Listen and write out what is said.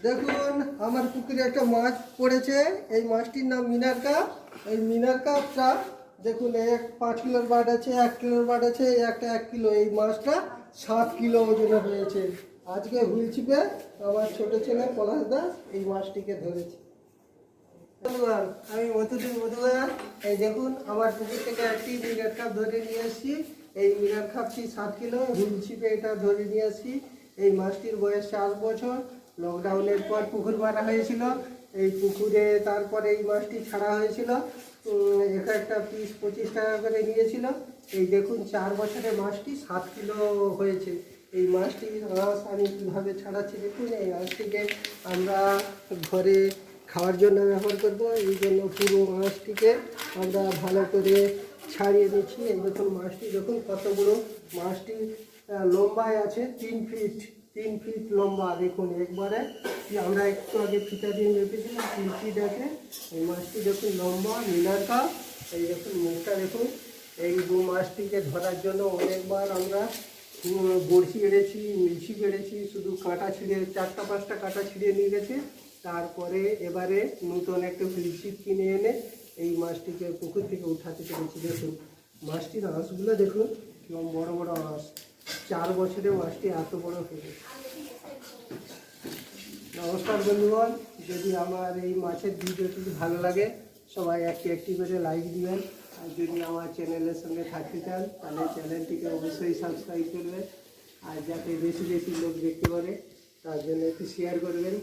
দেখুন আমার পুকুরে একটা মাছ পড়েছে। এই মাছটির নাম মিনার কাপ। এই মিনার কাপটা দেখুন, 5 কিলোর বাট আছে, 1 কিলোর বাট আছে, একটা 1 কিলো। এই মাছটা 7 কিলো ওজনে হয়েছে। আজকে হুইল ছিপে আমার ছোট ছেলে পলাশ দাস এই মাছটিকে ধরেছে। ধন্যবাদ। আমি মধুবান। এই দেখুন আমার পুকুর থেকে একটি মিনার কাপ ধরে নিয়ে আসছি। এই মিনার কাপটি 7 কিলো। হুইল ছিপে এটা ধরে নিয়ে আসছি। এই মাছটির বয়স 4 বছর। লকডাউনের পর পুকুর মারা হয়েছিল। এই পুকুরে তারপরে এই মাছটি ছাড়া হয়েছিল। একটা পিস 25 টাকা করে নিয়েছিল। এই দেখুন 4 বছরে মাছটি 7 কিলো হয়েছে। এই মাছটি আঁশ আমি কীভাবে ছাড়াচ্ছি দেখুন। এই আঁশটিকে আমরা ঘরে খাওয়ার জন্য ব্যবহার করব। এই জন্য পুরো মাছটিকে আমরা ভালো করে ছাড়িয়ে নিচ্ছি। এই দেখুন মাছটি দেখুন কত বড়। মাছটি লম্বায় আছে 3 ফিট লম্বা। দেখুন একবারে আমরা একটু আগে ফিতা দিয়ে মেপেছিলাম 3 ফিট আছে। এই মাছটি দেখুন লম্বা মিনার কাপ। এই দেখুন মুখটা দেখুন। এই মাছটিকে ধরার জন্য অনেকবার আমরা বড়শি এড়েছি, মিলছি পেড়েছি, শুধু কাঁটা ছিঁড়ে 4টা 5টা কাঁটা ছিঁড়ে নিয়ে গেছে। তারপরে এবারে নতুন একটা হুইল ছিপ কিনে এনে এই মাছটিকে পুকুর থেকে উঠাতে পেরেছি। দেখুন মাছটির আঁশগুলো দেখুন কেমন বড় বড় আঁশ। 4 বছরে মাছটি এত বড় হয়েছে। নমস্কার বন্ধুগণ, যদি আমার এই মাছের ভিডিওটি ভালো লাগে সবাই একটি করে লাইক দিবেন। আর যদি আমার চ্যানেলের সঙ্গে থাকতে চান তাহলে চ্যানেলটিকে অবশ্যই সাবস্ক্রাইব করবেন। আর যাতে বেশি বেশি লোক দেখতে পারে তার জন্য একটু শেয়ার করবেন।